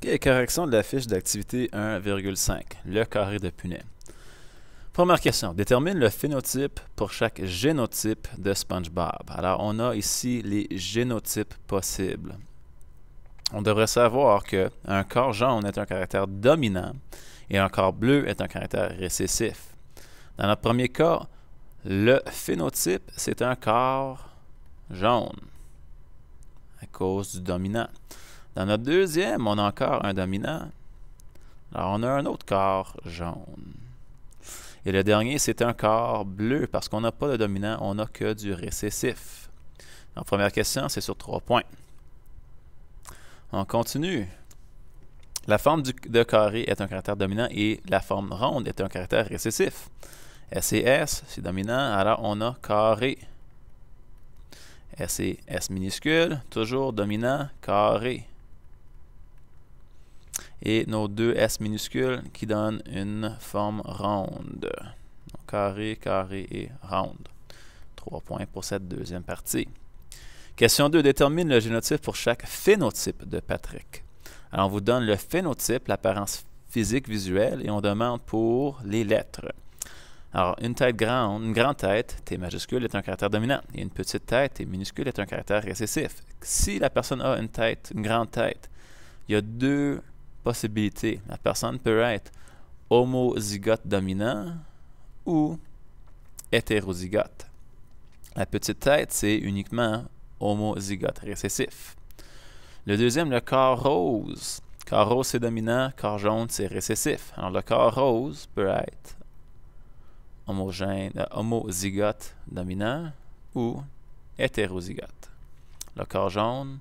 OK, correction de la fiche d'activité 1,5, le carré de Punnett. Première question, détermine le phénotype pour chaque génotype de SpongeBob. Alors, on a ici les génotypes possibles. On devrait savoir qu'un corps jaune est un caractère dominant et un corps bleu est un caractère récessif. Dans notre premier cas, le phénotype, c'est un corps jaune à cause du dominant. Dans notre deuxième, on a encore un dominant. Alors, on a un autre corps jaune. Et le dernier, c'est un corps bleu parce qu'on n'a pas de dominant, on n'a que du récessif. En première question, c'est sur 3 points. On continue. La forme de carré est un caractère dominant et la forme ronde est un caractère récessif. S et S, c'est dominant, alors on a carré. S et S minuscule, toujours dominant, carré. Et nos deux S minuscules qui donnent une forme ronde. Donc, carré, carré et ronde. 3 points pour cette deuxième partie. Question 2. Détermine le génotype pour chaque phénotype de Patrick. Alors, on vous donne le phénotype, l'apparence physique visuelle, et on demande pour les lettres. Alors, une grande tête, T majuscule, est un caractère dominant. Et une petite tête, T minuscule, est un caractère récessif. Si la personne a une grande tête, il y a deux possibilités. La personne peut être homozygote dominant ou hétérozygote. La petite tête, c'est uniquement homozygote récessif. Le deuxième, le corps rose. Corps rose, c'est dominant. Corps jaune, c'est récessif. Alors, le corps rose peut être homozygote dominant ou hétérozygote. Le corps jaune,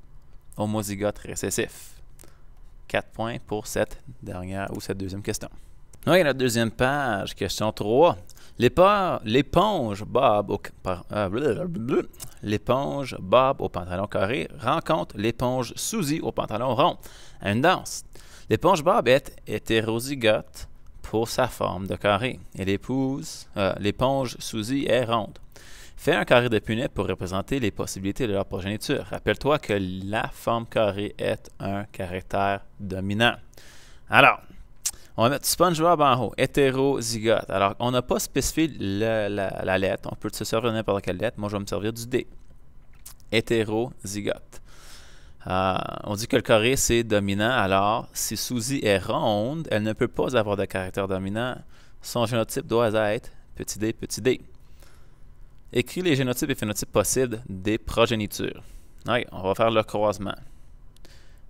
homozygote récessif. 4 points pour cette deuxième question. Oui, la deuxième page, question 3. L'éponge Bob au pantalon carré rencontre l'éponge Suzy au pantalon rond à une danse. L'éponge Bob est hétérozygote pour sa forme de carré et l'éponge Suzy est ronde. Fais un carré de Punnett pour représenter les possibilités de leur progéniture. Rappelle-toi que la forme carrée est un caractère dominant. Alors, on va mettre SpongeBob en haut, hétérozygote. Alors, on n'a pas spécifié la lettre. On peut se servir de n'importe quelle lettre. Moi, je vais me servir du D. Hétérozygote. On dit que le carré, c'est dominant. Alors, si Suzy est ronde, elle ne peut pas avoir de caractère dominant. Son génotype doit être petit d, petit d. Écris les génotypes et phénotypes possibles des progénitures. Okay, on va faire le croisement.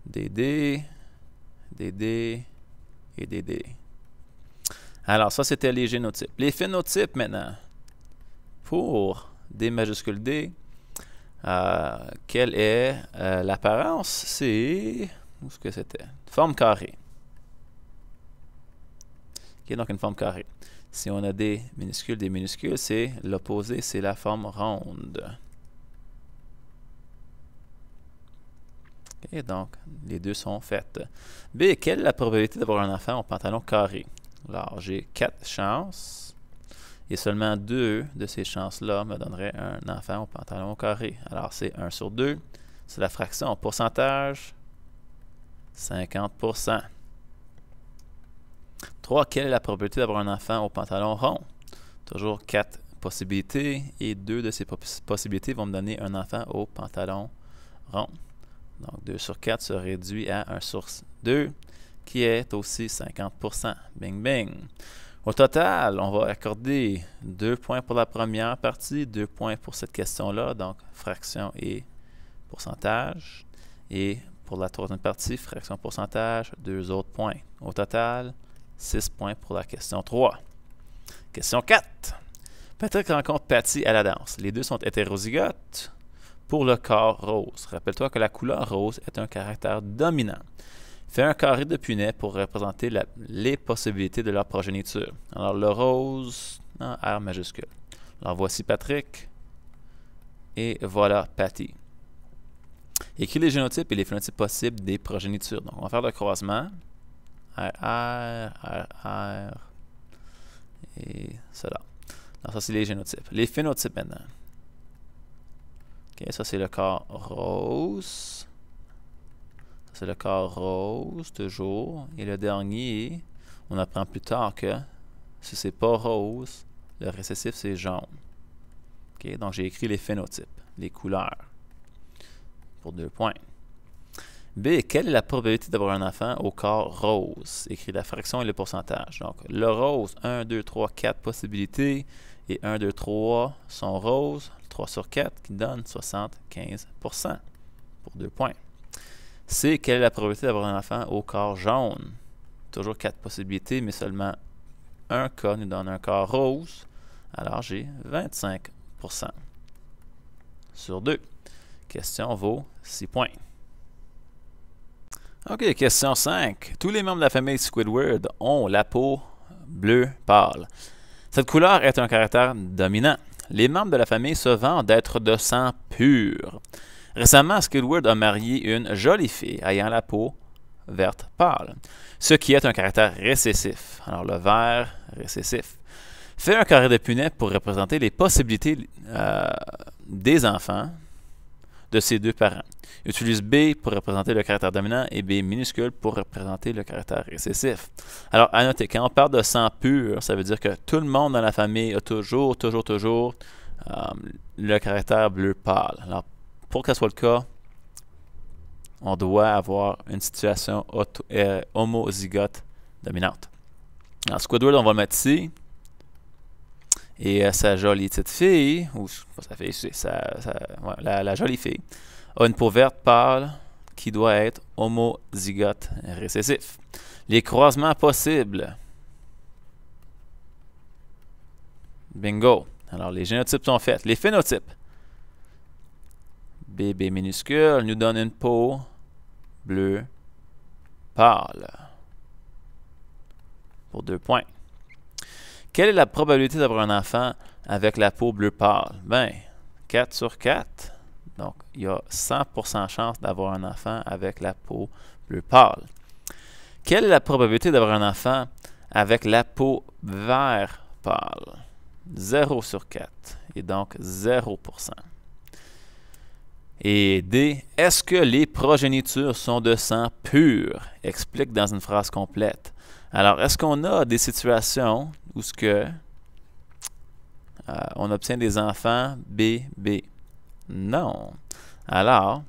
DD, DD et DD. Alors, ça, c'était les génotypes. Les phénotypes, maintenant. Pour D majuscule D, quelle est l'apparence? C'est... Où est-ce que c'était? Forme carrée. OK, donc une forme carrée. Si on a des minuscules, c'est l'opposé, c'est la forme ronde. OK, donc les deux sont faites. B, quelle est la probabilité d'avoir un enfant au pantalon carré? Alors, j'ai 4 chances. Et seulement 2 de ces chances-là me donneraient un enfant au pantalon carré. Alors, c'est 1 sur 2. C'est la fraction. Pourcentage, 50%. 3. Quelle est la probabilité d'avoir un enfant au pantalon rond? Toujours 4 possibilités. Et 2 de ces possibilités vont me donner un enfant au pantalon rond. Donc, 2 sur 4 se réduit à 1 sur 2, qui est aussi 50%. Bing, bing. Au total, on va accorder 2 points pour la première partie, 2 points pour cette question-là, donc fraction et pourcentage. Et pour la troisième partie, fraction, pourcentage, 2 autres points. Au total, 6 points pour la question 3. Question 4. Patrick rencontre Patty à la danse. Les deux sont hétérozygotes pour le corps rose. Rappelle-toi que la couleur rose est un caractère dominant. Fais un carré de Punnett pour représenter les possibilités de leur progéniture. Alors, le rose, R majuscule. Alors, voici Patrick. Et voilà Patty. Écris les génotypes et les phénotypes possibles des progénitures. Donc, on va faire le croisement. R, et cela. Alors, ça, c'est les génotypes. Les phénotypes maintenant. OK, ça, c'est le corps rose. c'est le quart rose, toujours. Et le dernier, on apprend plus tard que si c'est pas rose, le récessif c'est jaune. Okay? Donc j'ai écrit les phénotypes, les couleurs, pour 2 points. B. Quelle est la probabilité d'avoir un enfant au quart rose? Écrit la fraction et le pourcentage. Donc le rose, 1, 2, 3, 4 possibilités. Et 1, 2, 3 sont roses. 3 sur 4 qui donne 75% pour 2 points. C. Quelle est la probabilité d'avoir un enfant au quart jaune? Toujours 4 possibilités, mais seulement un cas nous donne un quart rose. Alors j'ai 25% sur 2. Question vaut 6 points. OK, question 5. Tous les membres de la famille Squidward ont la peau bleue pâle. Cette couleur est un caractère dominant. Les membres de la famille se vantent d'être de sang pur. Récemment, Squidward a marié une jolie fille ayant la peau verte pâle, ce qui est un caractère récessif. Alors le vert récessif. Fait un carré de Punnett pour représenter les possibilités des enfants de ces deux parents. Utilise B pour représenter le caractère dominant et B minuscule pour représenter le caractère récessif. Alors, à noter, quand on parle de sang pur, ça veut dire que tout le monde dans la famille a toujours le caractère bleu pâle. Alors, pour que ce soit le cas, on doit avoir une situation homozygote dominante. Alors, Squidward, on va le mettre ici. Et sa jolie petite fille, ou sa fille, c'est la jolie fille, a une peau verte pâle qui doit être homozygote récessif. Les croisements possibles. Bingo. Alors, les génotypes sont faits. Les phénotypes. BB minuscule nous donne une peau bleue pâle. Pour 2 points. Quelle est la probabilité d'avoir un enfant avec la peau bleue pâle? Bien, 4 sur 4. Donc, il y a 100% chance d'avoir un enfant avec la peau bleu pâle. Quelle est la probabilité d'avoir un enfant avec la peau vert pâle? 0 sur 4. Et donc 0%. Et D. Est-ce que les progénitures sont de sang pur? Explique dans une phrase complète. Alors, est-ce qu'on a des situations où on obtient des enfants BB? Non. Alors,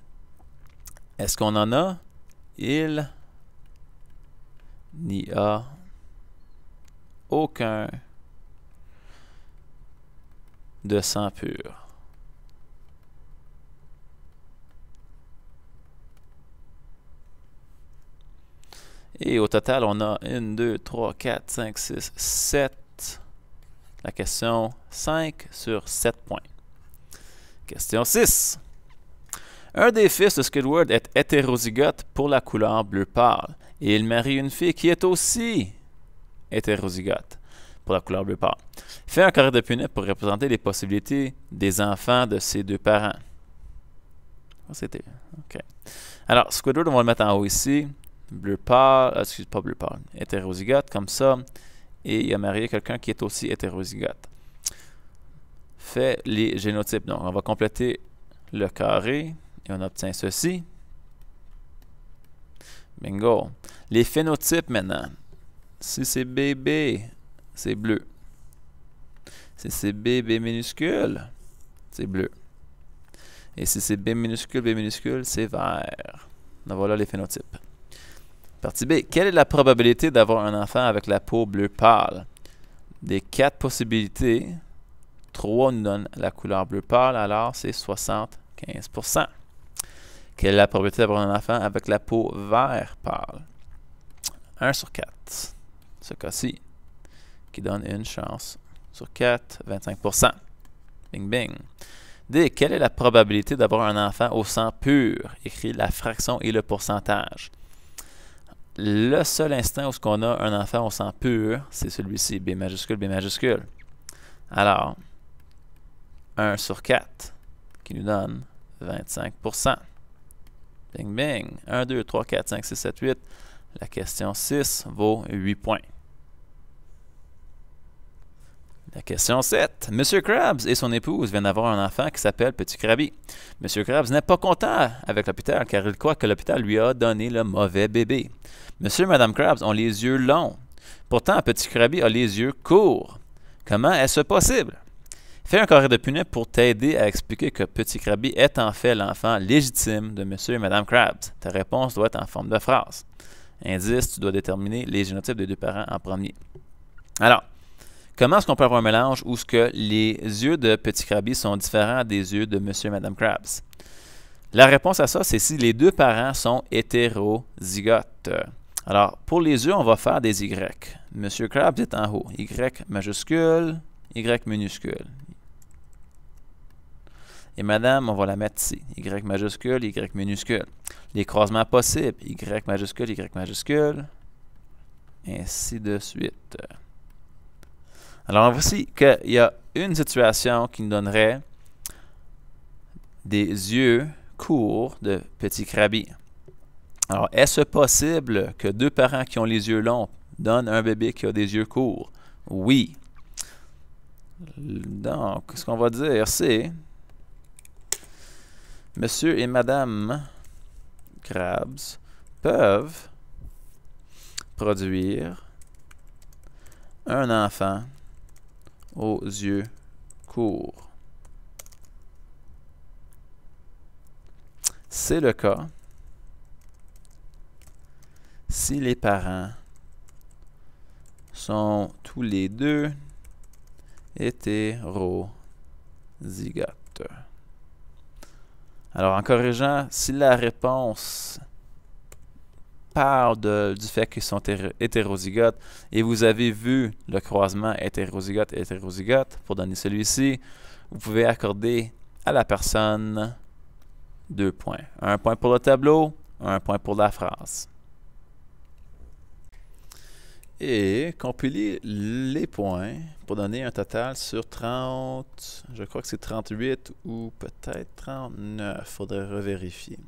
est-ce qu'on en a? Il n'y a aucun de sang pur. Et au total, on a 1, 2, 3, 4, 5, 6, 7. La question 5 sur 7 points. Question 6. Un des fils de Squidward est hétérozygote pour la couleur bleu pâle. Et il marie une fille qui est aussi hétérozygote pour la couleur bleu pâle. Fait un carré de Punnett pour représenter les possibilités des enfants de ces deux parents. C'était. OK. Alors, Squidward, on va le mettre en haut ici. Bleu pâle, pas bleu pâle, hétérozygote, comme ça. Et il a marié quelqu'un qui est aussi hétérozygote. Fait les génotypes. Donc, on va compléter le carré et on obtient ceci. Bingo. Les phénotypes maintenant. Si c'est BB, c'est bleu. Si c'est BB minuscule, c'est bleu. Et si c'est B minuscule, c'est vert. Donc voilà les phénotypes. Partie B. Quelle est la probabilité d'avoir un enfant avec la peau bleu pâle? Des 4 possibilités, 3 nous donnent la couleur bleu pâle, alors c'est 75%. Quelle est la probabilité d'avoir un enfant avec la peau vert pâle? 1 sur 4. Ce cas-ci, qui donne une chance sur 4, 25%. Bing, bing. D. Quelle est la probabilité d'avoir un enfant au sang pur? Écrit la fraction et le pourcentage. Le seul instant où on a un enfant au sang pur, c'est celui-ci, B majuscule, B majuscule. Alors, 1 sur 4, qui nous donne 25%. Bing, bing. 1, 2, 3, 4, 5, 6, 7, 8. La question 6 vaut 8 points. La question 7. Monsieur Krabs et son épouse viennent d'avoir un enfant qui s'appelle Petit Krabby. Monsieur Krabs n'est pas content avec l'hôpital car il croit que l'hôpital lui a donné le mauvais bébé. Monsieur et Madame Krabs ont les yeux longs. Pourtant, Petit Krabby a les yeux courts. Comment est-ce possible? Fais un carré de punais pour t'aider à expliquer que Petit Krabby est en fait l'enfant légitime de Monsieur et Madame Krabs. Ta réponse doit être en forme de phrase. Indice, tu dois déterminer les génotypes des deux parents en premier. Alors, comment est-ce qu'on peut avoir un mélange où ce que les yeux de Petit Krabby sont différents des yeux de Monsieur et Madame Krabs? La réponse à ça, c'est si les deux parents sont hétérozygotes. Alors, pour les yeux, on va faire des Y. Monsieur Krabs est en haut. Y majuscule, Y minuscule. Et Madame, on va la mettre ici. Y majuscule, Y minuscule. Les croisements possibles. Y majuscule, Y majuscule. Ainsi de suite. Alors, voici qu'il y a une situation qui nous donnerait des yeux courts de Petit Krabby. Alors, est-ce possible que deux parents qui ont les yeux longs donnent un bébé qui a des yeux courts? Oui. Donc, ce qu'on va dire, c'est Monsieur et Madame Krabs peuvent produire un enfant aux yeux courts. C'est le cas si les parents sont tous les deux hétérozygotes. Alors, en corrigeant, si la réponse parle du fait qu'ils sont hétérozygotes et vous avez vu le croisement hétérozygote, pour donner celui-ci, vous pouvez accorder à la personne 2 points. 1 point pour le tableau, 1 point pour la phrase. Et compiler les points pour donner un total sur 30, je crois que c'est 38 ou peut-être 39, il faudrait revérifier.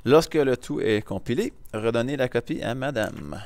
Lorsque le tout est compilé, redonnez la copie à Madame.